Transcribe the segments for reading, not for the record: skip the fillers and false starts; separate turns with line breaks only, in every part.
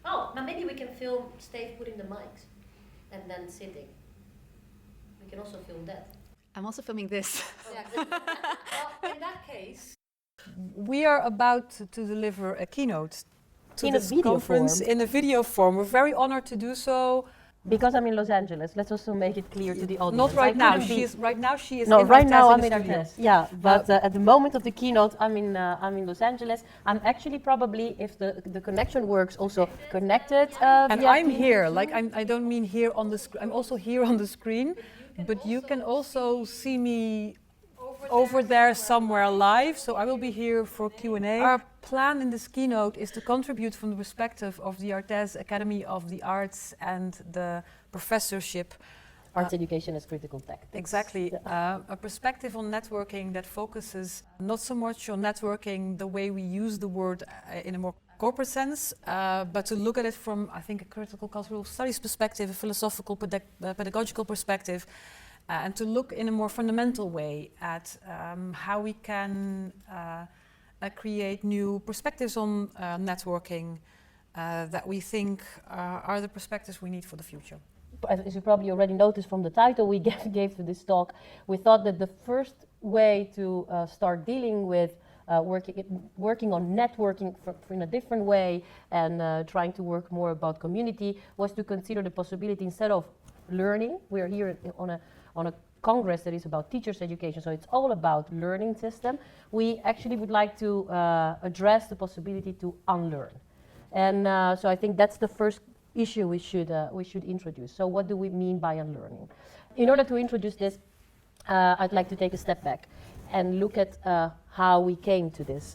Oh, now maybe we can film Steve putting the mics and then sitting. We can also film that.
I'm also filming this.
Yeah. Well, in that case,
We are about to deliver a keynote to
In a
this
video
conference
form.
in a video form. We're very honored to do so.
Because I'm in Los Angeles, let's also make it clear to the audience.
Not right
I
now.
couldn't be-
She is
No,
in
right
ArtEZ
now
in
I'm
the
in
studio.
ArtEZ. Yeah, but at the moment of the keynote, I'm in Los Angeles. I'm actually probably, if the connection works, also connected.
And
via
I'm
Teams.
here. Like I don't mean here on the screen. I'm also here on the screen, but you can also see me over there somewhere live. So I will be here for Q&A. Our plan in this keynote is to contribute from the perspective of the ArtEZ Academy of the Arts and the professorship.
Arts education as critical tactics.
Exactly. A perspective on networking that focuses not so much on networking the way we use the word in a more corporate sense, but to look at it from, I think, a critical cultural studies perspective, a philosophical, pedagogical perspective, and to look in a more fundamental way at how we can create new perspectives on networking that we think are the perspectives we need for the future.
As you probably already noticed from the title we gave to this talk, we thought that the first way to start dealing with working on networking in a different way and trying to work more about community was to consider the possibility, instead of learning, we are here on a congress that is about teachers' education, so it's all about learning system. We actually would like to address the possibility to unlearn. And so I think that's the first issue we should introduce. So what do we mean by unlearning? In order to introduce this, I'd like to take a step back and look at how we came to this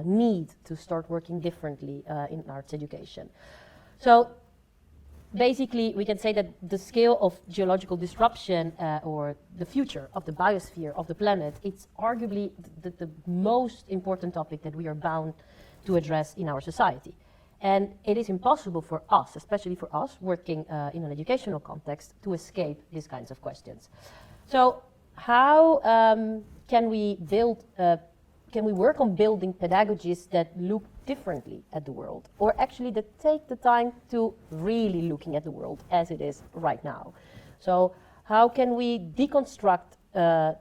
need to start working differently in arts education. So basically, we can say that the scale of geological disruption or the future of the biosphere of the planet, it's arguably the most important topic that we are bound to address in our society. And it is impossible for us, especially for us working in an educational context, to escape these kinds of questions. So how can we work on building pedagogies that look differently at the world, or actually that take the time to really looking at the world as it is right now? So how can we deconstruct the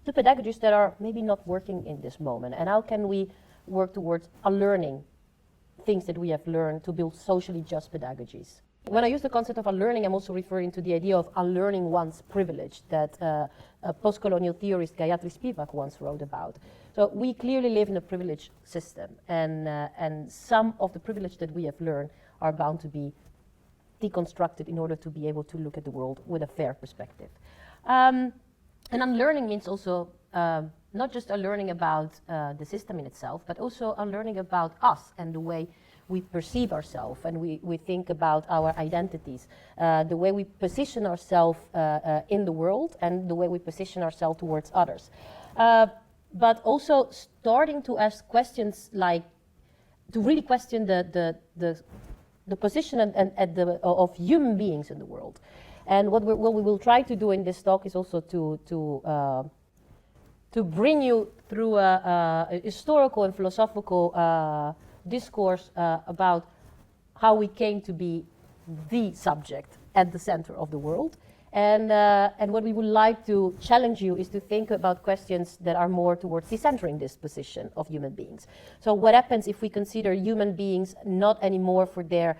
pedagogies that are maybe not working in this moment, and how can we work towards unlearning things that we have learned to build socially just pedagogies? When I use the concept of unlearning, I'm also referring to the idea of unlearning one's privilege that a post-colonial theorist, Gayatri Spivak, once wrote about. So we clearly live in a privileged system, and some of the privilege that we have learned are bound to be deconstructed in order to be able to look at the world with a fair perspective. And unlearning means also not just unlearning about the system in itself, but also unlearning about us and the way we perceive ourselves and we think about our identities, the way we position ourselves in the world and the way we position ourselves towards others. But also starting to ask questions like, to really question the position of human beings in the world. And what we will try to do in this talk is also to bring you through a historical and philosophical discourse about how we came to be the subject at the center of the world. And what we would like to challenge you is to think about questions that are more towards decentering this position of human beings. So what happens if we consider human beings not anymore for their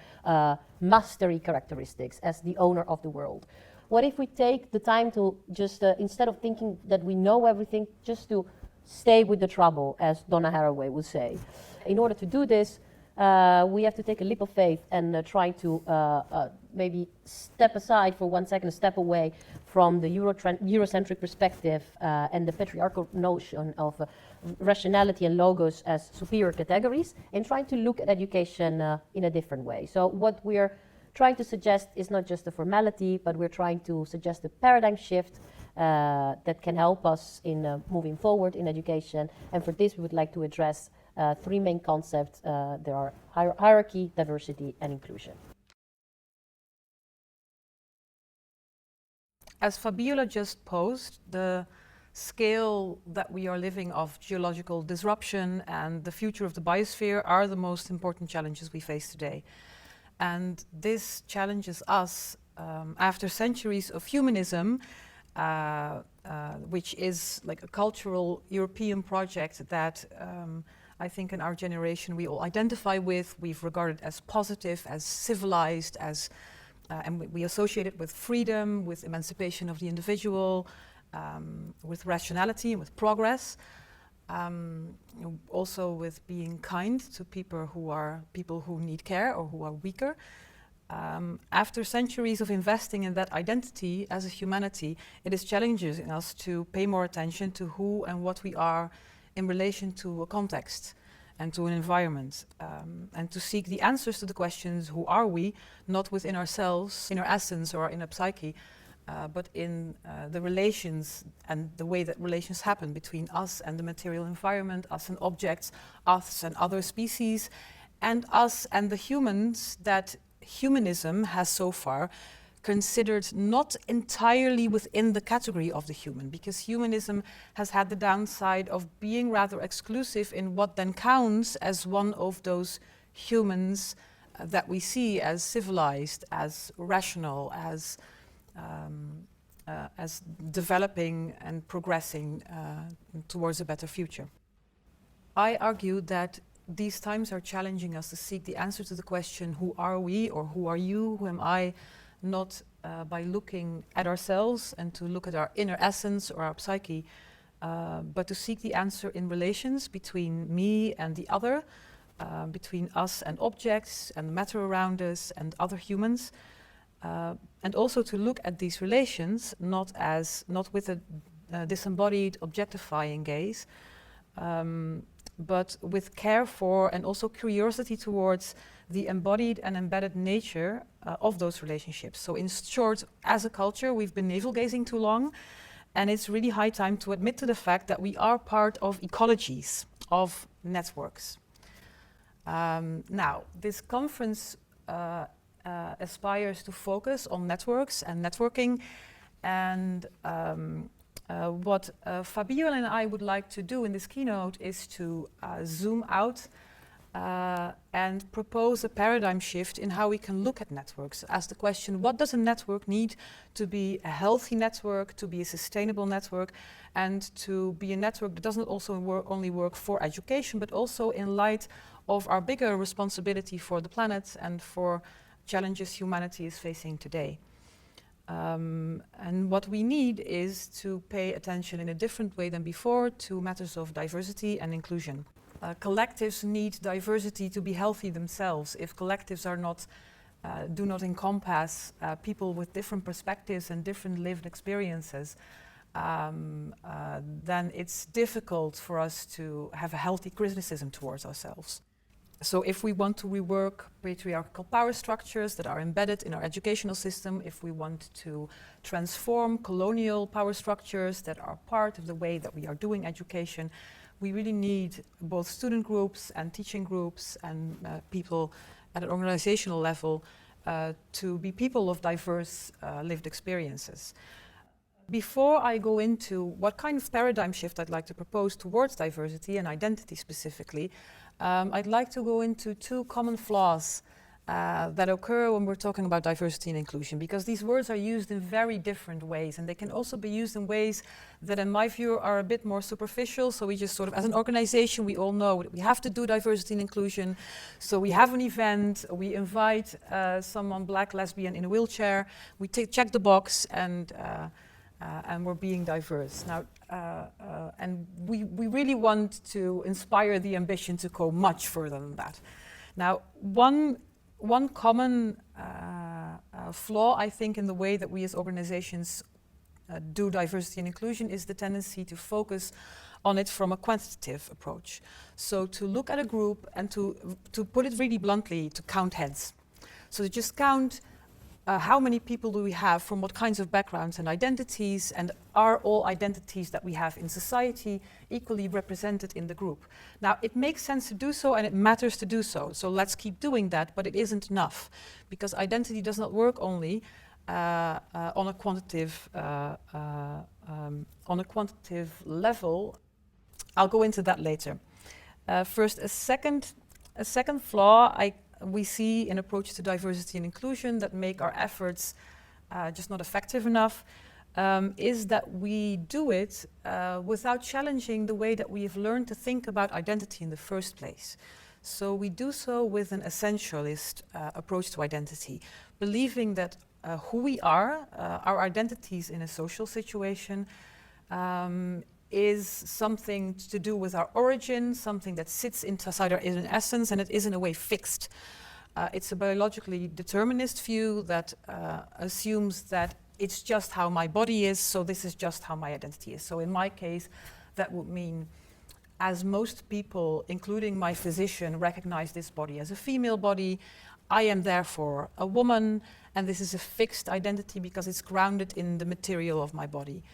mastery characteristics as the owner of the world? What if we take the time to just, instead of thinking that we know everything, just to stay with the trouble, as Donna Haraway would say. In order to do this, we have to take a leap of faith and try to maybe step aside for 1 second, step away from the Eurocentric perspective and the patriarchal notion of rationality and logos as superior categories, and trying to look at education in a different way. So what we're trying to suggest is not just a formality, but we're trying to suggest a paradigm shift that can help us in moving forward in education. And for this, we would like to address 3 main concepts. There are hierarchy, diversity, and inclusion.
As Fabiola just posed, the scale that we are living of geological disruption and the future of the biosphere are the most important challenges we face today. And this challenges us after centuries of humanism, which is like a cultural European project that I think in our generation we all identify with. We've regarded as positive, as civilized, as and we associate it with freedom, with emancipation of the individual, with rationality, with progress, also with being kind to people who need care or who are weaker. After centuries of investing in that identity as a humanity, it is challenging us to pay more attention to who and what we are in relation to a context and to an environment, and to seek the answers to the questions, who are we, not within ourselves, in our essence or in our psyche, but in the relations and the way that relations happen between us and the material environment, us and objects, us and other species, and us and the humans that humanism has so far considered not entirely within the category of the human, because humanism has had the downside of being rather exclusive in what then counts as one of those humans that we see as civilized, as rational, as developing and progressing towards a better future. I argue that these times are challenging us to seek the answer to the question, who are we, or who are you, who am I, not by looking at ourselves and to look at our inner essence or our psyche, but to seek the answer in relations between me and the other, between us and objects and matter around us and other humans, and also to look at these relations not with a disembodied, objectifying gaze, but with care for and also curiosity towards the embodied and embedded nature of those relationships. So in short, as a culture, we've been navel-gazing too long, and it's really high time to admit to the fact that we are part of ecologies, of networks. Now, this conference aspires to focus on networks and networking, and what Fabiola and I would like to do in this keynote is to zoom out and propose a paradigm shift in how we can look at networks. Ask the question, what does a network need to be a healthy network, to be a sustainable network, and to be a network that doesn't also only work for education, but also in light of our bigger responsibility for the planet and for challenges humanity is facing today. And what we need is to pay attention in a different way than before to matters of diversity and inclusion. Collectives need diversity to be healthy themselves. If collectives are not, do not encompass people with different perspectives and different lived experiences, then it's difficult for us to have a healthy criticism towards ourselves. So if we want to rework patriarchal power structures that are embedded in our educational system, if we want to transform colonial power structures that are part of the way that we are doing education, we really need both student groups and teaching groups and people at an organizational level to be people of diverse lived experiences. Before I go into what kind of paradigm shift I'd like to propose towards diversity and identity specifically, I'd like to go into two common flaws that occur when we're talking about diversity and inclusion, because these words are used in very different ways, and they can also be used in ways that in my view are a bit more superficial. So we just sort of, as an organization, we all know that we have to do diversity and inclusion. So we have an event, we invite someone black, lesbian in a wheelchair, we check the box, and we're being diverse. Now, and we really want to inspire the ambition to go much further than that. Now, one common flaw, I think, in the way that we as organizations do diversity and inclusion is the tendency to focus on it from a quantitative approach. So to look at a group and to put it really bluntly, to count heads. So to just count how many people do we have from what kinds of backgrounds and identities, and are all identities that we have in society equally represented in the group? Now, it makes sense to do so and it matters to do so, so let's keep doing that, but it isn't enough, because identity does not work only on a quantitative level. I'll go into that later. First, a second flaw we see in approach to diversity and inclusion that make our efforts just not effective enough is that we do it without challenging the way that we've learned to think about identity in the first place. So we do so with an essentialist approach to identity, believing that who we are, our identities in a social situation, is something to do with our origin, something that sits inside our inner essence, and it is in a way fixed. It's a biologically determinist view that assumes that it's just how my body is, so this is just how my identity is. So in my case, that would mean, as most people, including my physician, recognize this body as a female body, I am therefore a woman, and this is a fixed identity because it's grounded in the material of my body.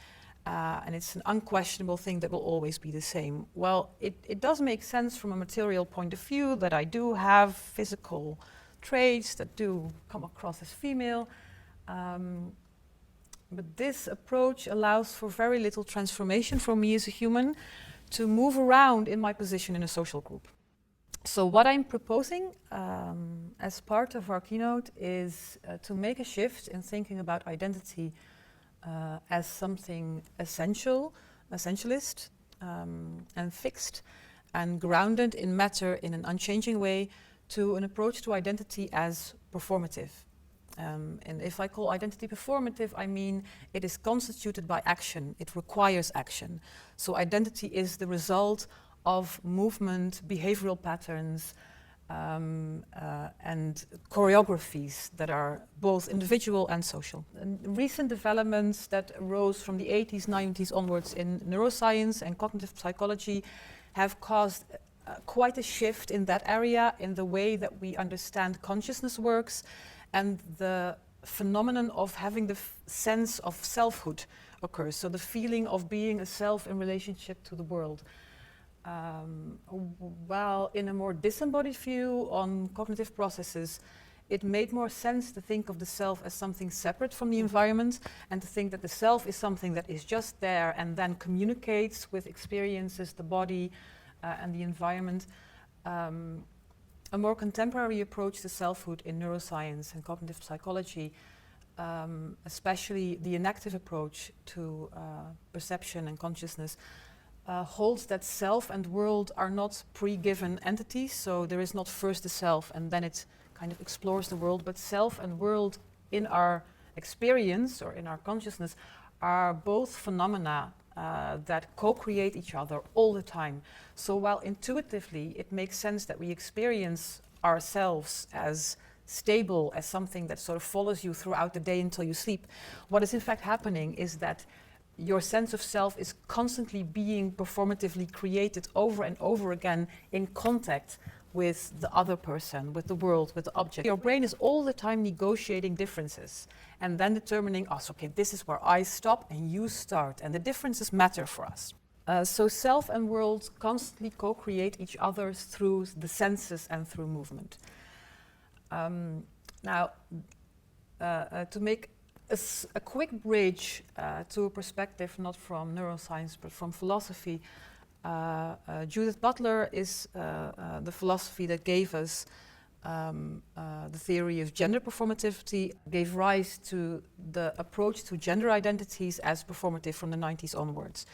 And it's an unquestionable thing that will always be the same. Well, it does make sense from a material point of view that I do have physical traits that do come across as female. But this approach allows for very little transformation for me as a human to move around in my position in a social group. So what I'm proposing as part of our keynote is to make a shift in thinking about identity as something essentialist and fixed and grounded in matter in an unchanging way, to an approach to identity as performative. And if I call identity performative, I mean it is constituted by action. It requires action. So identity is the result of movement, behavioral patterns, and choreographies that are both individual and social. And recent developments that arose from the 80s, 90s onwards in neuroscience and cognitive psychology have caused quite a shift in that area, in the way that we understand consciousness works, and the phenomenon of having the sense of selfhood occurs. So the feeling of being a self in relationship to the world. While in a more disembodied view on cognitive processes, it made more sense to think of the self as something separate from the environment, and to think that the self is something that is just there and then communicates with experiences, the body, and the environment. A more contemporary approach to selfhood in neuroscience and cognitive psychology, especially the enactive approach to perception and consciousness, holds that self and world are not pre-given entities, so there is not first the self and then it kind of explores the world, but self and world in our experience or in our consciousness are both phenomena that co-create each other all the time. So while intuitively it makes sense that we experience ourselves as stable, as something that sort of follows you throughout the day until you sleep, what is in fact happening is that your sense of self is constantly being performatively created over and over again in contact with the other person, with the world, with the object. Your brain is all the time negotiating differences and then determining, oh, so, okay, this is where I stop and you start, and the differences matter for us. So self and world constantly co-create each other through the senses and through movement. Now, to make a quick bridge to a perspective not from neuroscience but from philosophy, Judith Butler is the philosophy that gave us the theory of gender performativity, gave rise to the approach to gender identities as performative from the 90s onwards.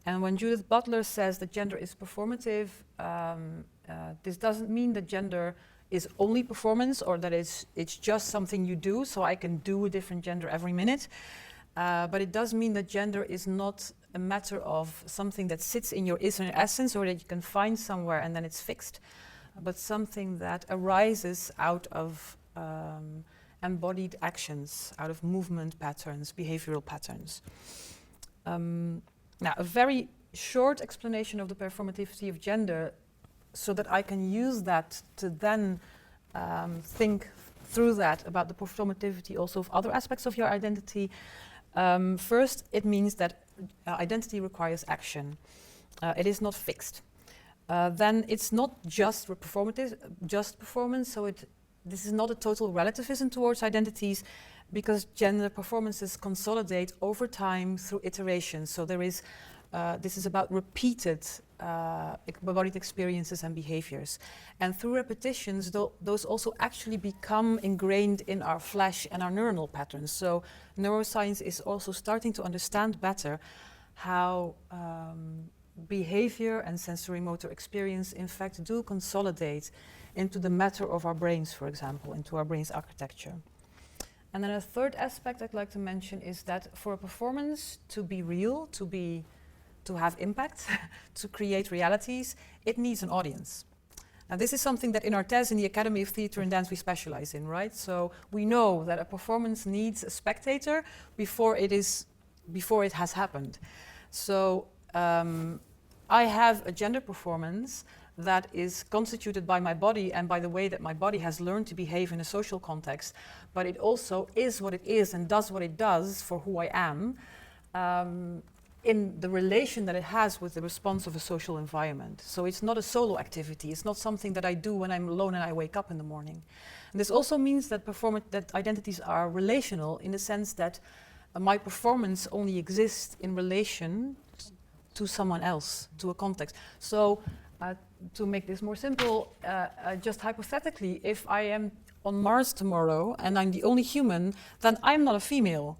And when Judith Butler says that gender is performative, this doesn't mean that gender is only performance, or that it's just something you do, so I can do a different gender every minute. But it does mean that gender is not a matter of something that sits in your inner essence or that you can find somewhere and then it's fixed, but something that arises out of embodied actions, out of movement patterns, behavioral patterns. Now, a very short explanation of the performativity of gender, so that I can use that to then think through that about the performativity also of other aspects of your identity. First, it means that identity requires action. It is not fixed. Then it's not just performance, so this is not a total relativism towards identities, because gender performances consolidate over time through iteration. So there is this is about repeated embodied experiences and behaviors. And through repetitions, those also actually become ingrained in our flesh and our neuronal patterns. So neuroscience is also starting to understand better how behavior and sensory motor experience in fact do consolidate into the matter of our brains, for example, into our brain's architecture. And then a third aspect I'd like to mention is that for a performance to be real, to have impact, to create realities, it needs an audience. And this is something that in ArtEZ, in the Academy of Theatre and Dance, we specialize in, right? So we know that a performance needs a spectator before it has happened. So I have a gender performance that is constituted by my body and by the way that my body has learned to behave in a social context, but it also is what it is and does what it does for who I am, in the relation that it has with the response of a social environment. So it's not a solo activity, it's not something that I do when I'm alone and I wake up in the morning. And this also means that identities are relational in the sense that my performance only exists in relation to someone else, to a context. So to make this more simple, just hypothetically, if I am on Mars tomorrow and I'm the only human, then I'm not a female.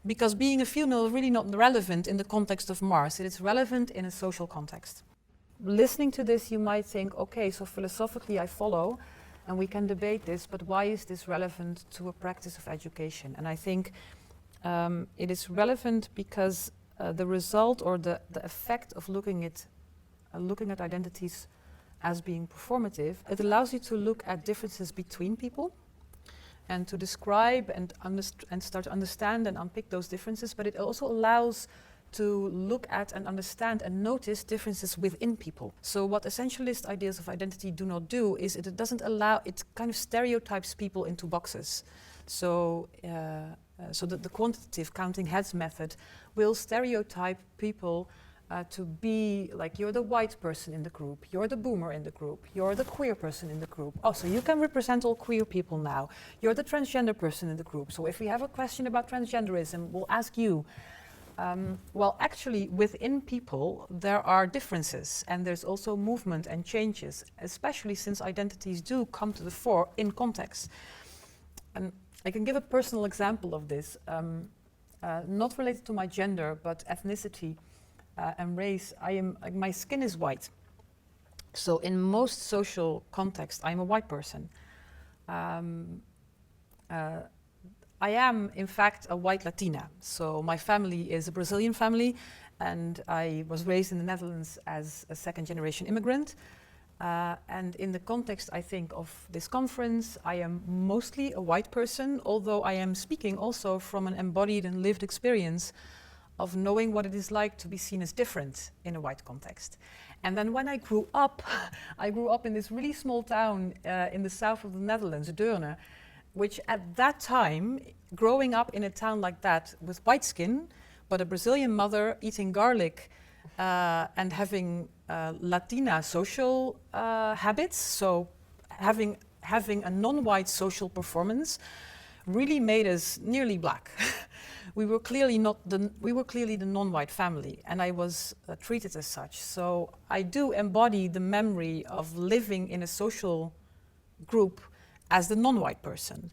Because being a female is really not relevant in the context of Mars. It is relevant in a social context. Listening to this, you might think, okay, so philosophically I follow, and we can debate this, but why is this relevant to a practice of education? And I think it is relevant because the result or the effect of looking at identities as being performative, it allows you to look at differences between people and to describe and start to understand and unpick those differences, but it also allows to look at and understand and notice differences within people. So what essentialist ideas of identity do not do is it doesn't allow, it kind of stereotypes people into boxes. So, the quantitative counting heads method will stereotype people to be like, you're the white person in the group, you're the boomer in the group, you're the queer person in the group. Oh, so you can represent all queer people now. You're the transgender person in the group. So if we have a question about transgenderism, we'll ask you. Well, actually, within people, there are differences, and there's also movement and changes, especially since identities do come to the fore in context. And I can give a personal example of this, not related to my gender, but ethnicity. And race, my skin is white. So in most social contexts, I'm a white person. I am, in fact, a white Latina. So my family is a Brazilian family, and I was raised in the Netherlands as a second-generation immigrant. And in the context, I think, of this conference, I am mostly a white person, although I am speaking also from an embodied and lived experience of knowing what it is like to be seen as different in a white context. And then when I grew up in this really small town in the south of the Netherlands, Deurne, which at that time, growing up in a town like that with white skin, but a Brazilian mother eating garlic and having Latina social habits, so having a non-white social performance, really made us nearly black. We were clearly the non-white family, and I was treated as such. So I do embody the memory of living in a social group as the non-white person.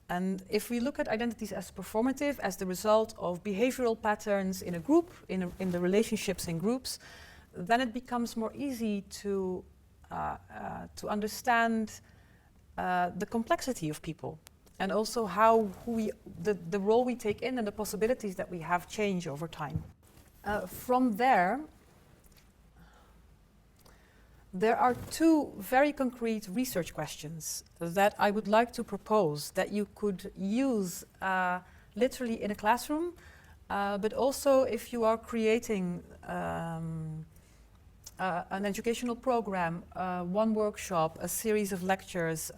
And if we look at identities as performative, as the result of behavioral patterns in a group, in the relationships in groups, then it becomes more easy to understand the complexity of people. And also how the role we take in and the possibilities that we have change over time. From there are two very concrete research questions that I would like to propose that you could use literally in a classroom, but also if you are creating an educational program, one workshop, a series of lectures,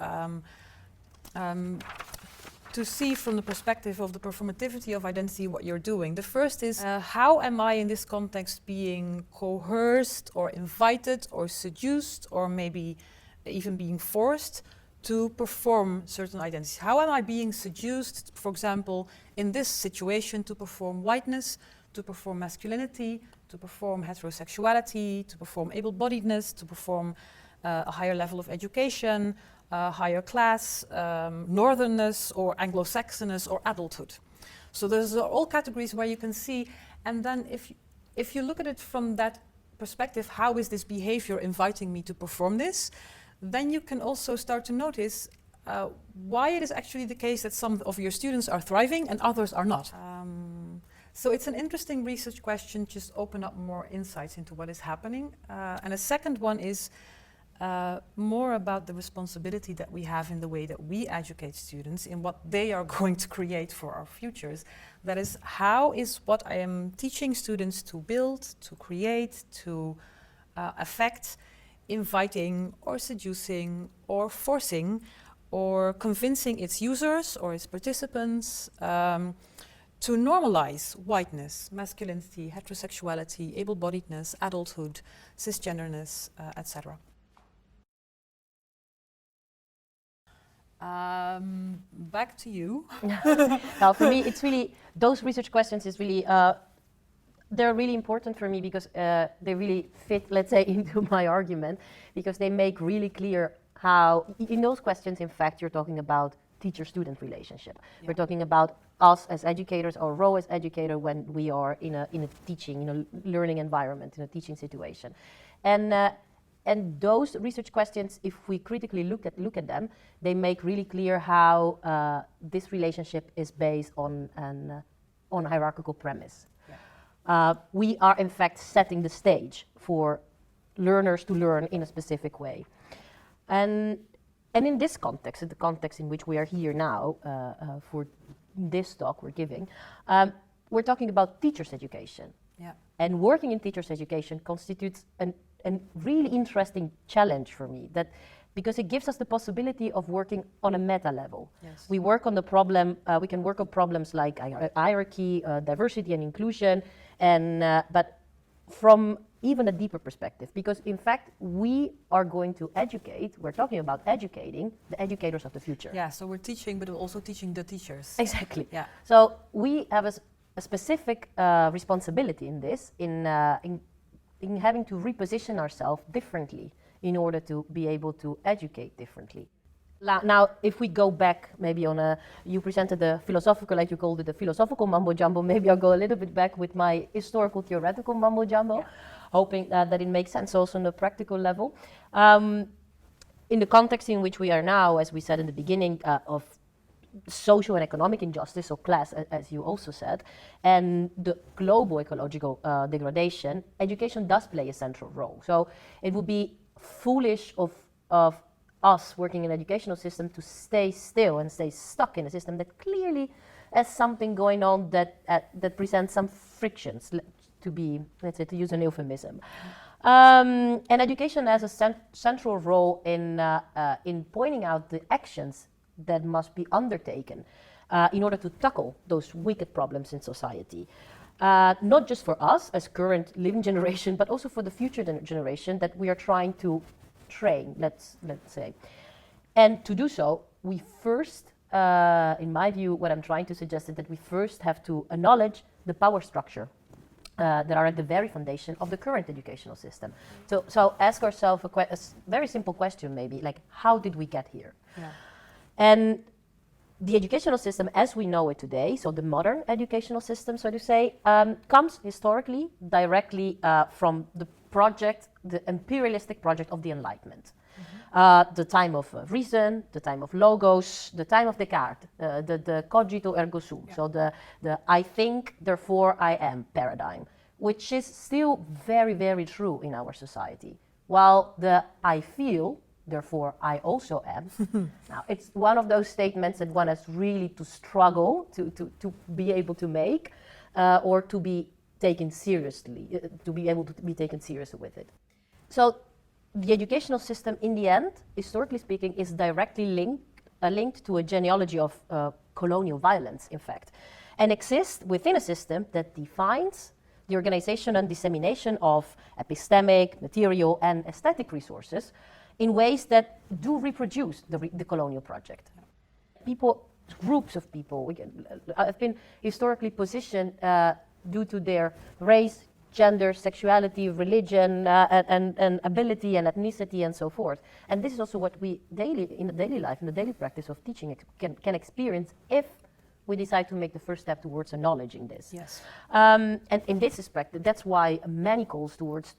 to see from the perspective of the performativity of identity what you're doing. The first is, how am I in this context being coerced or invited or seduced or maybe even being forced to perform certain identities? How am I being seduced, for example, in this situation to perform whiteness, to perform masculinity, to perform heterosexuality, to perform able-bodiedness, to perform a higher level of education, higher class, northernness or Anglo-Saxonness or adulthood. So there's all categories where you can see, and then if you look at it from that perspective, how is this behavior inviting me to perform this? Then you can also start to notice why it is actually the case that some of your students are thriving and others are not. So it's an interesting research question, just open up more insights into what is happening. And a second one is more about the responsibility that we have in the way that we educate students in what they are going to create for our futures. That is, how is what I am teaching students to build, to create, to affect, inviting or seducing or forcing or convincing its users or its participants to normalize whiteness, masculinity, heterosexuality, able-bodiedness, adulthood, cisgenderness, etc. Back to you.
Now, for me, it's really, those research questions is really, they're really important for me because they really fit, let's say, into my argument, because they make really clear how, in those questions, in fact, you're talking about teacher-student relationship. Yeah. We're talking about us as educators, our role as educator when we are in a teaching, in a learning environment, in a teaching situation. And those research questions, if we critically look at them, they make really clear how this relationship is based on a hierarchical premise. Yeah. We are in fact setting the stage for learners to learn in a specific way. And in this context, in the context in which we are here now for this talk we're giving, we're talking about teachers' education. Yeah. And working in teachers' education constitutes a really interesting challenge for me, that because it gives us the possibility of working on a meta level. Yes. We work on the problem, we can work on problems like hierarchy, diversity and inclusion, and but from even a deeper perspective, because in fact we are going to educate, we're talking about educating the educators of the future.
Yeah, so we're teaching, but we're also teaching the teachers.
Exactly.
Yeah.
So we have a specific responsibility in this, in having to reposition ourselves differently in order to be able to educate differently. Now, if we go back maybe on you presented the philosophical, like you called it, the philosophical mumbo-jumbo, maybe I'll go a little bit back with my historical, theoretical mumbo-jumbo, yeah, hoping that it makes sense also on the practical level. In the context in which we are now, as we said in the beginning, of social and economic injustice, or class, as you also said, and the global ecological degradation, education does play a central role. So it would be foolish of us working in an educational system to stay still and stay stuck in a system that clearly has something going on that presents some frictions, to be, let's say, to use an euphemism. And education has a central role in pointing out the actions that must be undertaken in order to tackle those wicked problems in society. Not just for us as current living generation, but also for the future generation that we are trying to train, let's say. And to do so, we first, in my view, what I'm trying to suggest is that we first have to acknowledge the power structure that are at the very foundation of the current educational system. So ask ourselves a very simple question, maybe, like, how did we get here? Yeah. And the educational system as we know it today, so the modern educational system, so to say, comes historically directly from the imperialistic project of the Enlightenment. Mm-hmm. The time of reason, the time of logos, the time of Descartes, the cogito ergo sum, yeah, so the I think, therefore I am paradigm, which is still very, very true in our society. While the I feel, therefore I also am. Now, it's one of those statements that one has really to struggle to be able to make or to be taken seriously, to be able to be taken seriously with it. So the educational system, in the end, historically speaking, is directly linked to a genealogy of colonial violence, in fact, and exists within a system that defines the organization and dissemination of epistemic, material, and aesthetic resources in ways that do reproduce the colonial project. People, groups of people, have been historically positioned due to their race, gender, sexuality, religion, and ability and ethnicity and so forth. And this is also what we in the daily life, in the daily practice of teaching can experience if we decide to make the first step towards acknowledging this.
Yes.
And in this aspect, that's why many calls towards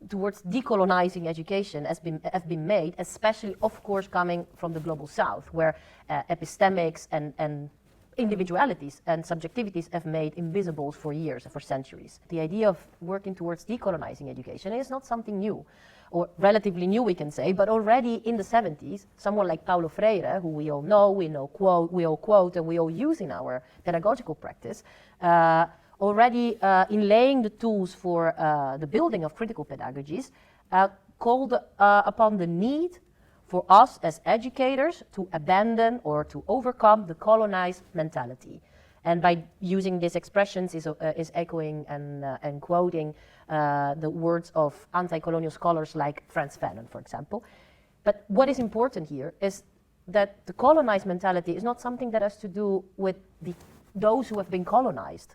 decolonizing education have been made, especially, of course, coming from the global south, where epistemics and individualities and subjectivities have made invisibles for years, for centuries. The idea of working towards decolonizing education is not something new, or relatively new we can say, but already in the 70s, someone like Paulo Freire, who we all quote, and we all use in our pedagogical practice, already in laying the tools for the building of critical pedagogies, called upon the need for us as educators to abandon or to overcome the colonized mentality. And by using these expressions is echoing and quoting the words of anti-colonial scholars like Frantz Fanon, for example. But what is important here is that the colonized mentality is not something that has to do with those who have been colonized.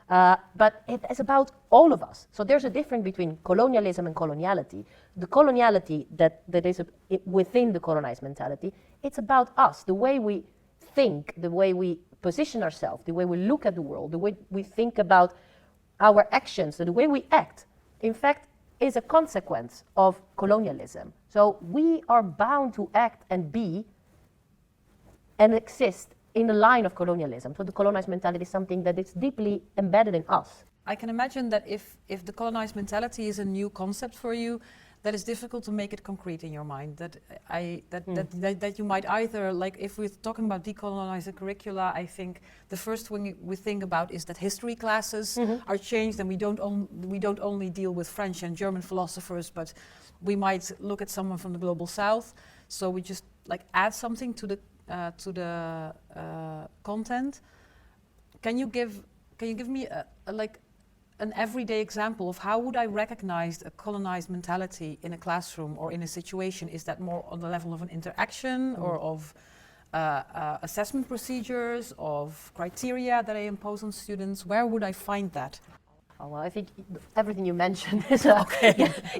But it is about all of us. So there's a difference between colonialism and coloniality. The coloniality that is within the colonized mentality, it's about us, the way we think, the way we position ourselves, the way we look at the world, the way we think about our actions, the way we act, in fact, is a consequence of colonialism. So we are bound to act and be and exist in the line of colonialism. So the colonized mentality is something that is deeply embedded in us.
I can imagine that if the colonized mentality is a new concept for you, that it's difficult to make it concrete in your mind. That you might either, like if we're talking about decolonizing curricula, I think the first thing we think about is that history classes are changed, and we don't only deal with French and German philosophers, but we might look at someone from the global south. So we just like add something to the content. Can you give me an everyday example of how would I recognize a colonized mentality in a classroom or in a situation? Is that more on the level of an interaction or of assessment procedures, of criteria that I impose on students? Where would I find that?
Oh, well, I think everything you mentioned is,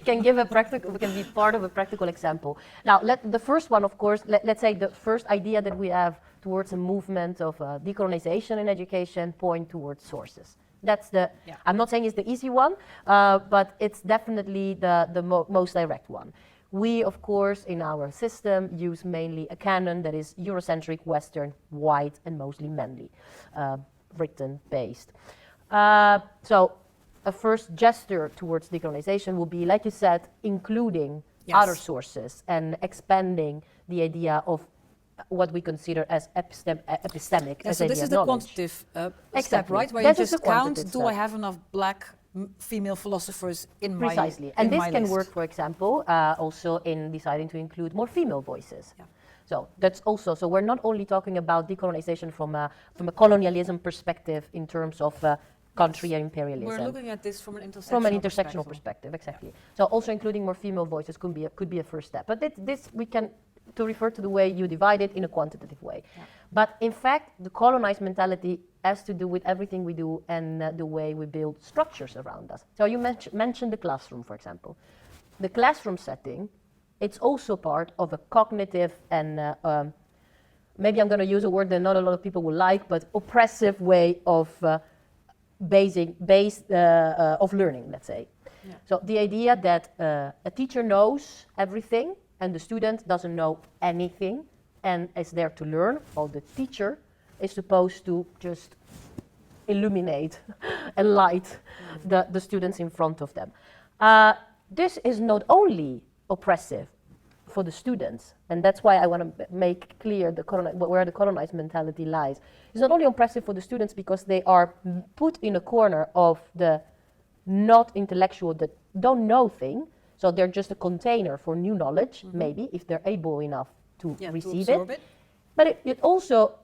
can be part of a practical example. Now, the first one, of course, let's say the first idea that we have towards a movement of decolonization in education point towards sources. That's I'm not saying it's the easy one, but it's definitely the most direct one. We, of course, in our system use mainly a canon that is Eurocentric, Western, white, and mostly manly, Britain-based. So a first gesture towards decolonization will be, like you said, including other sources and expanding the idea of what we consider as epistemic.
So this is the quantitative step, right? Where you just count, do I have enough black female philosophers in my
Precisely. And this can work, for example, also in deciding to include more female voices. Yeah. So that's also, so we're not only talking about decolonization from a colonialism perspective in terms of country and imperialism.
We're looking at this from an intersectional
perspective, exactly. Yeah. So also including more female voices could be a first step. But this we can to refer to the way you divide it in a quantitative way. Yeah. But in fact, the colonized mentality has to do with everything we do and the way we build structures around us. So you mentioned the classroom, for example. The classroom setting, it's also part of a cognitive and maybe I'm going to use a word that not a lot of people will like, but oppressive way of of learning, let's say. Yeah. So the idea that a teacher knows everything and the student doesn't know anything and is there to learn, while the teacher is supposed to just illuminate and light the students in front of them. This is not only oppressive for the students, and that's why I want to make clear where the colonized mentality lies. It's not only oppressive for the students because they are put in a corner of the not intellectual, that don't know thing, so they're just a container for new knowledge, maybe, if they're able enough to receive it. But it also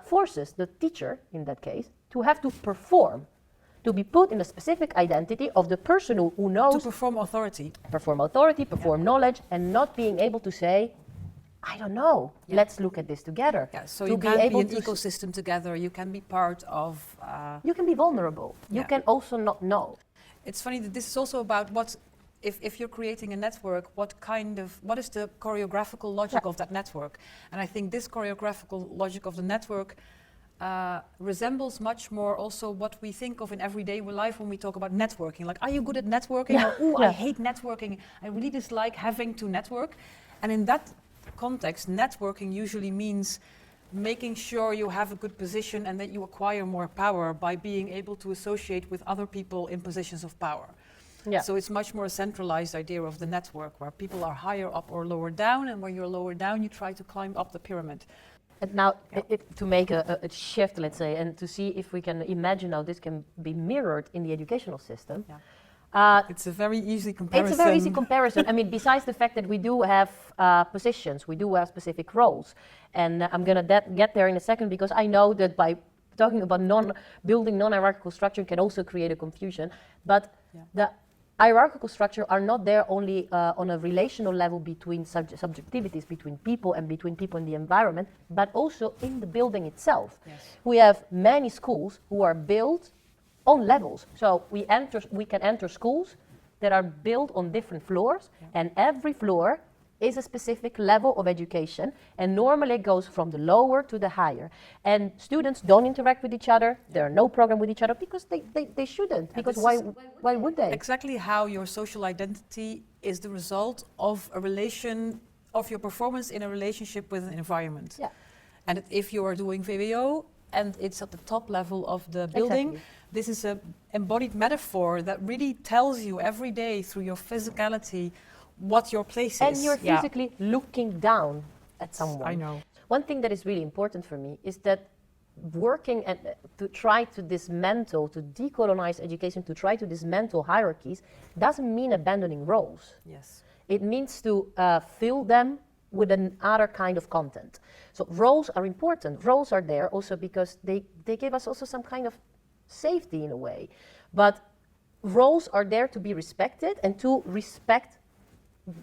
forces the teacher, in that case, to have to perform, to be put in a specific identity of the person who knows.
To perform authority.
Perform knowledge, and not being able to say, I don't know.
Yeah.
Let's look at this together.
Yeah, so
To
you
be
can be
able
an
to
ecosystem together, you can be part of...
You can be vulnerable. You
Yeah.
can also not know.
It's funny that this is also about what, if you're creating a network, what is the choreographical logic of that network? And I think this choreographical logic of the network resembles much more also what we think of in everyday life when we talk about networking. Like, are you good at networking?
Yeah.
Or, ooh,
Yeah.
I hate networking. I really dislike having to network. And in that context, networking usually means making sure you have a good position and that you acquire more power by being able to associate with other people in positions of power.
Yeah.
So it's much more a centralized idea of the network where people are higher up or lower down, and when you're lower down, you try to climb up the pyramid.
And now,
Yeah.
to make a shift, let's say, and to see if we can imagine how this can be mirrored in the educational system.
Yeah. It's a very easy comparison.
It's a very easy comparison. I mean, besides the fact that we do have positions, we do have specific roles. And I'm going to get there in a second, because I know that by talking about building non-hierarchical structure can also create a confusion. But the hierarchical structure are not there only on a relational level between subjectivities, between people and between people in the environment, but also in the building itself.
Yes.
We have many schools who are built on levels. So we can enter schools that are built on different floors, and every floor is a specific level of education, and normally it goes from the lower to the higher. And students don't interact with each other. There are no program with each other because they shouldn't. Because why would they?
Exactly how your social identity is the result of a relation, of your performance in a relationship with an environment.
Yeah.
And if you are doing VWO and it's at the top level of the building,
Exactly.
this is an embodied metaphor that really tells you every day through your physicality what your place
And
is.
you're physically looking down at someone.
I know.
One thing that is really important for me is that working and to try to dismantle, to decolonize education, to try to dismantle hierarchies, doesn't mean abandoning roles.
Yes.
It means to fill them with another kind of content. So roles are important. Roles are there also because they give us also some kind of safety in a way. But roles are there to be respected and to respect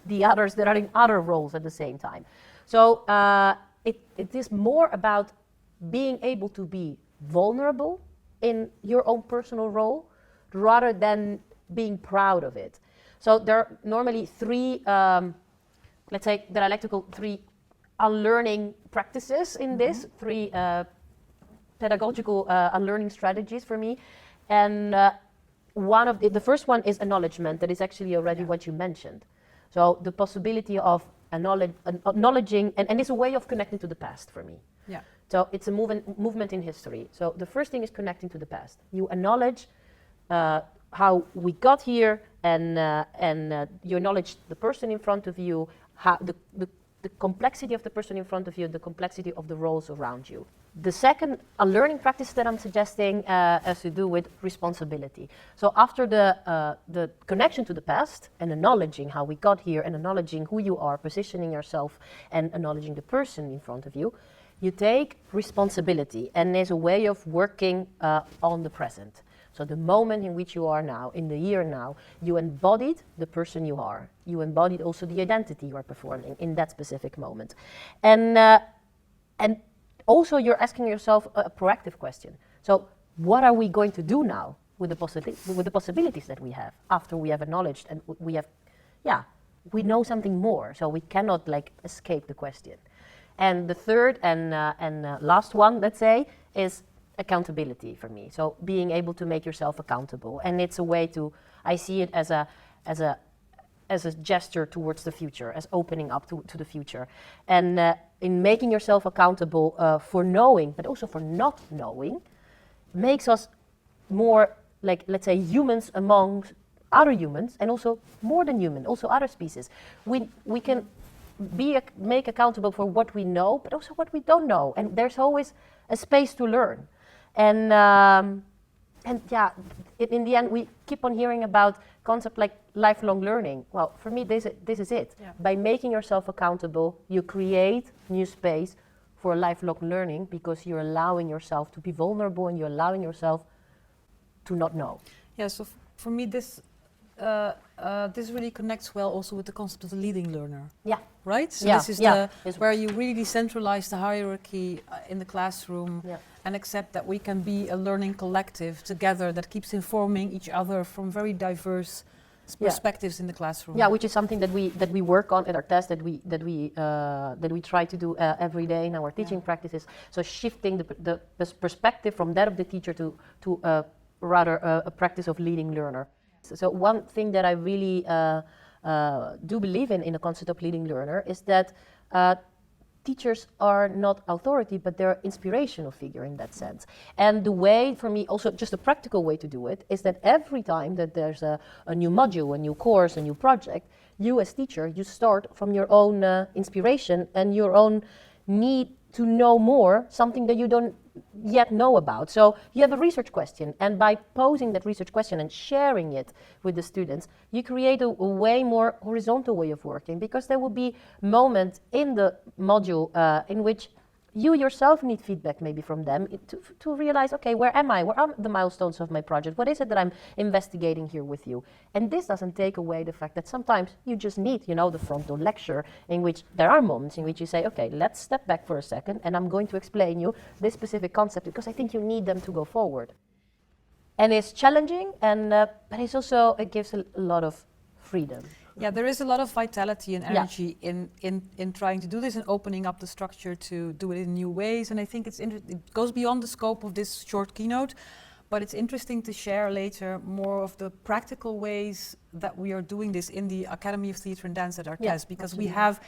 the others that are in other roles at the same time. So it is more about being able to be vulnerable in your own personal role rather than being proud of it. So there are normally three, let's say, that I like to call three unlearning practices in this, three pedagogical unlearning strategies for me. And one of the first one is acknowledgement. That is actually already what you mentioned. So the possibility of acknowledging, and it's a way of connecting to the past for me.
Yeah.
So it's a movement in history. So the first thing is connecting to the past. You acknowledge how we got here, and you acknowledge the person in front of you, how the complexity of the person in front of you, the complexity of the roles around you. The second learning practice that I'm suggesting has to do with responsibility. So after the connection to the past and acknowledging how we got here and acknowledging who you are, positioning yourself and acknowledging the person in front of you, you take responsibility, and there's a way of working on the present. So the moment in which you are now, in the year now, you embodied the person you are. You embodied also the identity you are performing in that specific moment. And also you're asking yourself a proactive question. So what are we going to do now with the possibilities that we have after we have acknowledged and we know something more, so we cannot escape the question. And the third and last one, let's say, is accountability for me. So being able to make yourself accountable, and it's a way to, I see it as a gesture towards the future, as opening up to the future, and in making yourself accountable for knowing, but also for not knowing, makes us more let's say, humans among other humans, and also more than human, also other species. We can make accountable for what we know, but also what we don't know, and there's always a space to learn. And in the end, we keep on hearing about concepts like lifelong learning. Well, for me, this is it. Yeah. By making yourself accountable, you create new space for lifelong learning, because you're allowing yourself to be vulnerable and you're allowing yourself to not know.
Yeah, so for me, this this really connects well also with the concept of the leading learner.
Yeah.
Right? So
Yeah,
this is
yeah.
where you really decentralize the hierarchy in the classroom
Yeah.
and accept that we can be a learning collective together that keeps informing each other from very diverse perspectives in the classroom.
Yeah, which is something that we work on at ArtEZ, that we try to do every day in our teaching practices. So shifting the perspective from that of the teacher to rather a practice of leading learner. So one thing that I really do believe in the concept of leading learner is that teachers are not authority, but they're inspirational figure in that sense. And the way, for me, also just a practical way to do it, is that every time that there's a new module, a new course, a new project, you as teacher, you start from your own inspiration and your own need to know more, something that you don't yet know about. So you have a research question, and by posing that research question and sharing it with the students, you create a way more horizontal way of working, because there will be moments in the module in which you yourself need feedback maybe from them to realize, okay, where am I? Where are the milestones of my project? What is it that I'm investigating here with you? And this doesn't take away the fact that sometimes you just need, the frontal lecture, in which there are moments in which you say, okay, let's step back for a second, and I'm going to explain you this specific concept because I think you need them to go forward. And it's challenging, and but it's also, it gives a lot of freedom.
Yeah, there is a lot of vitality and energy in trying to do this and opening up the structure to do it in new ways. And I think it goes beyond the scope of this short keynote, but it's interesting to share later more of the practical ways that we are doing this in the Academy of Theatre and Dance at ArtEZ, because
absolutely.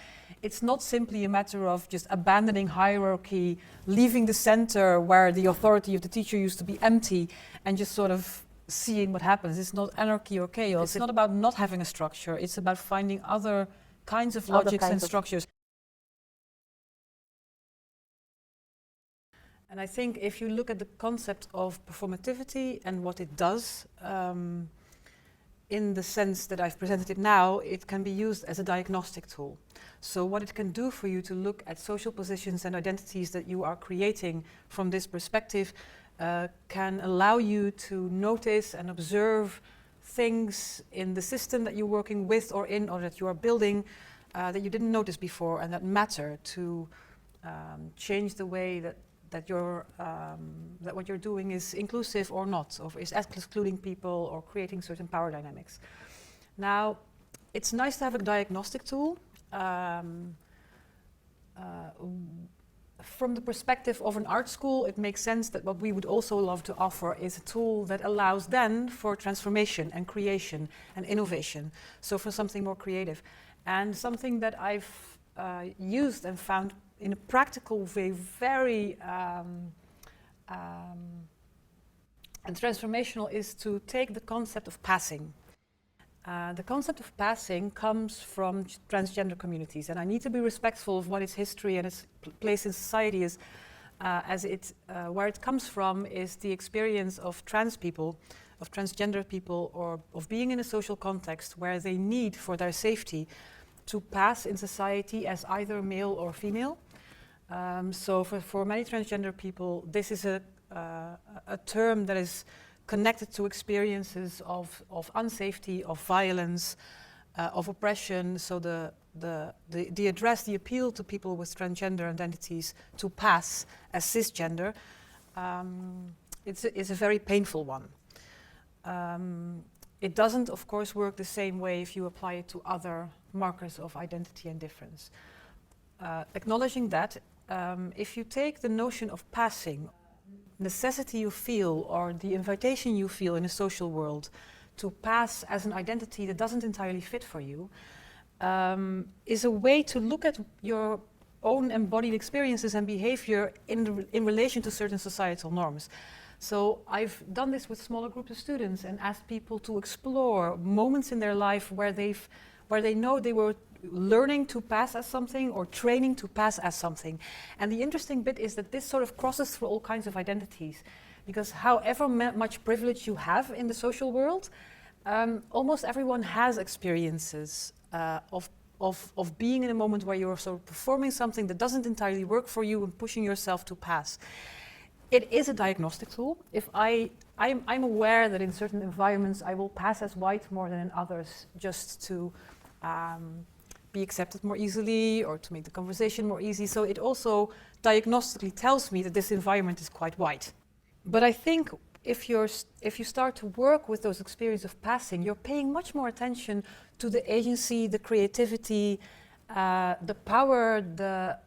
it's not simply a matter of just abandoning hierarchy, leaving the center where the authority of the teacher used to be empty, and just sort of seeing what happens. It's not anarchy or chaos. It's not about not having a structure. It's about finding other kinds of logics and structures. And I think if you look at the concept of performativity and what it does, in the sense that I've presented it now, it can be used as a diagnostic tool. So what it can do for you to look at social positions and identities that you are creating from this perspective can allow you to notice and observe things in the system that you're working with or in, or that you are building, that you didn't notice before and that matter to change the way that what you're doing is inclusive or not, or is excluding people or creating certain power dynamics. Now, it's nice to have a diagnostic tool. From the perspective of an art school, it makes sense that what we would also love to offer is a tool that allows then for transformation and creation and innovation, so for something more creative. And something that I've used and found in a practical way very and transformational is to take the concept of passing. The concept of passing comes from transgender communities, and I need to be respectful of what its history and its place in society is, where it comes from is the experience of trans people, of transgender people, or of being in a social context where they need for their safety to pass in society as either male or female. So for many transgender people, this is a term that is connected to experiences of unsafety, of violence, of oppression. So the address, the appeal to people with transgender identities to pass as cisgender, it's a very painful one. It doesn't, of course, work the same way if you apply it to other markers of identity and difference. Acknowledging that, if you take the notion of passing, necessity you feel or the invitation you feel in a social world to pass as an identity that doesn't entirely fit for you, is a way to look at your own embodied experiences and behavior in relation to certain societal norms. So I've done this with smaller groups of students and asked people to explore moments in their life where they know they were learning to pass as something or training to pass as something. And the interesting bit is that this sort of crosses through all kinds of identities, because however much privilege you have in the social world, almost everyone has experiences of being in a moment where you're sort of performing something that doesn't entirely work for you and pushing yourself to pass. It is a diagnostic tool. If I'm aware that in certain environments I will pass as white more than in others, just to be accepted more easily or to make the conversation more easy. So it also diagnostically tells me that this environment is quite white. But I think if you start to work with those experiences of passing, you're paying much more attention to the agency, the creativity, the power, the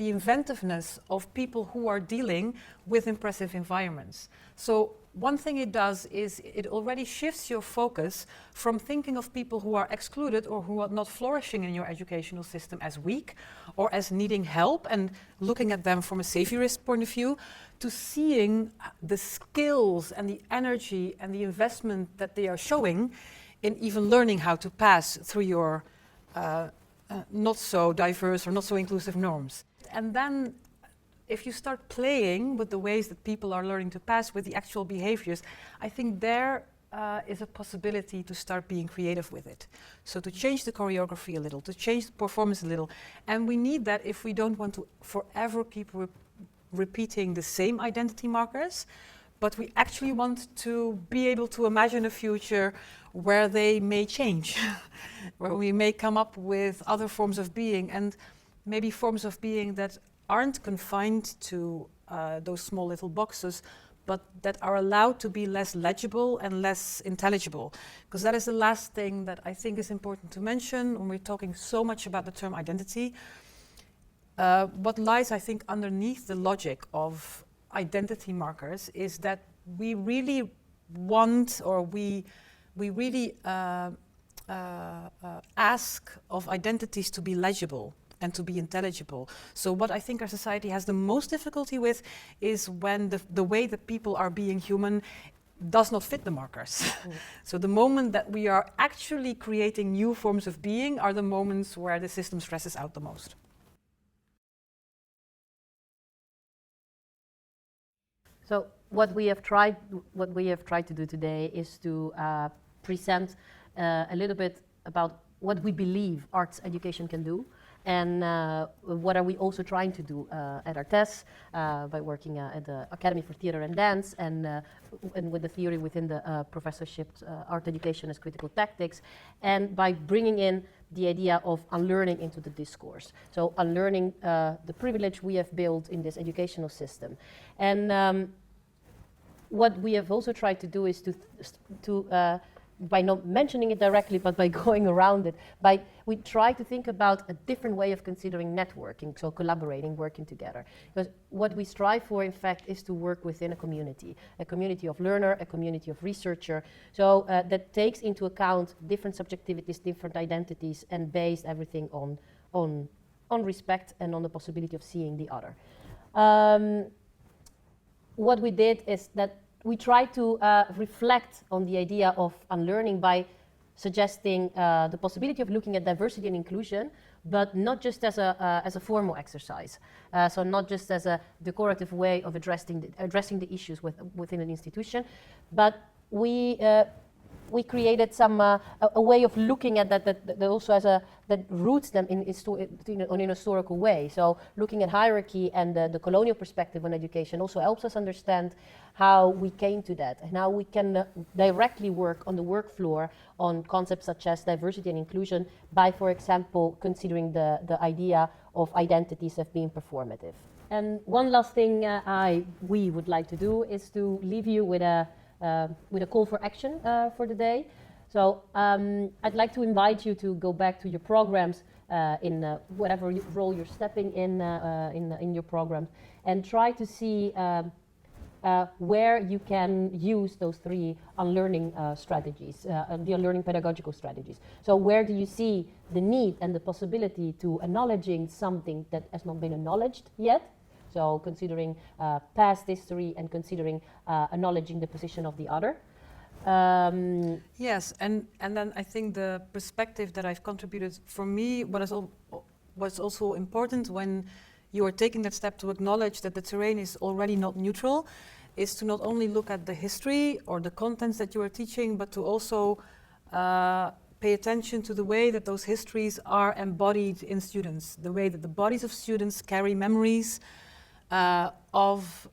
inventiveness of people who are dealing with impressive environments. So one thing it does is it already shifts your focus from thinking of people who are excluded or who are not flourishing in your educational system as weak or as needing help and looking at them from a saviorist point of view, to seeing the skills and the energy and the investment that they are showing in even learning how to pass through your not so diverse or not so inclusive norms. And then if you start playing with the ways that people are learning to pass, with the actual behaviors, I think there is a possibility to start being creative with it. So to change the choreography a little, to change the performance a little. And we need that if we don't want to forever keep repeating the same identity markers, but we actually want to be able to imagine a future where they may change, where we may come up with other forms of being, and maybe forms of being that aren't confined to those small little boxes, but that are allowed to be less legible and less intelligible. Because that is the last thing that I think is important to mention when we're talking so much about the term identity. What lies, I think, underneath the logic of identity markers is that we really want, or we really ask of identities to be legible and to be intelligible. So what I think our society has the most difficulty with is when the way that people are being human does not fit the markers. So the moment that we are actually creating new forms of being are the moments where the system stresses out the most.
So what we have tried to do today is to present a little bit about what we believe arts education can do, and what are we also trying to do at ArtEZ by working at the Academy for Theatre and Dance, and with the theory within the professorship Art Education as Critical Tactics, and by bringing in the idea of unlearning into the discourse. So unlearning the privilege we have built in this educational system. And what we have also tried to do is to by not mentioning it directly, but by going around it, we try to think about a different way of considering networking, so collaborating, working together. Because what we strive for, in fact, is to work within a community of learner, a community of researcher, so that takes into account different subjectivities, different identities, and based everything on respect and on the possibility of seeing the other. What we did is that we try to reflect on the idea of unlearning by suggesting the possibility of looking at diversity and inclusion, but not just as a formal exercise. So not just as a decorative way of addressing the issues within an institution, but we created a way of looking at that also that roots them in a historical way. So looking at hierarchy and the colonial perspective on education also helps us understand how we came to that, and how we can directly work on the work floor on concepts such as diversity and inclusion by, for example, considering the idea of identities as being performative. And one last thing we would like to do is to leave you with a call for action for the day. So I'd like to invite you to go back to your programs in whatever role you're stepping in your programs, and try to see where you can use those three unlearning strategies, the unlearning pedagogical strategies. So where do you see the need and the possibility to acknowledging something that has not been acknowledged yet? So considering past history and considering acknowledging the position of the other.
Yes, and then I think the perspective that I've contributed, for me, what's also important when you are taking that step to acknowledge that the terrain is already not neutral, is to not only look at the history or the contents that you are teaching, but to also pay attention to the way that those histories are embodied in students, the way that the bodies of students carry memories, of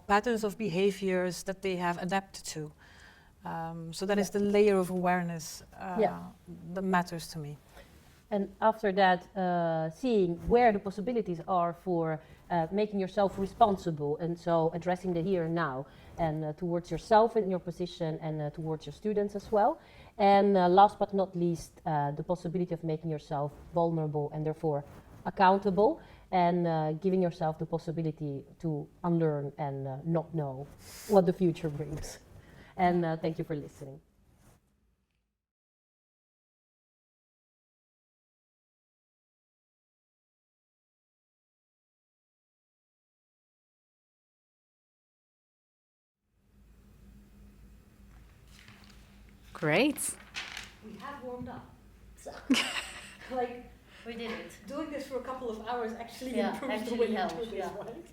patterns of behaviors that they have adapted to. So that is the layer of awareness that matters to me.
And after that, seeing where the possibilities are for making yourself responsible, and so addressing the here and now, and towards yourself in your position, and towards your students as well. And last but not least, the possibility of making yourself vulnerable and therefore accountable, and giving yourself the possibility to unlearn and not know what the future brings. And thank you for listening.
Great.
We have warmed up. So,
We did it.
doing this for a couple of hours actually
Yeah,
improves the
actually
way you
helps,
do this,
yeah.
right?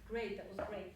Great, that was great.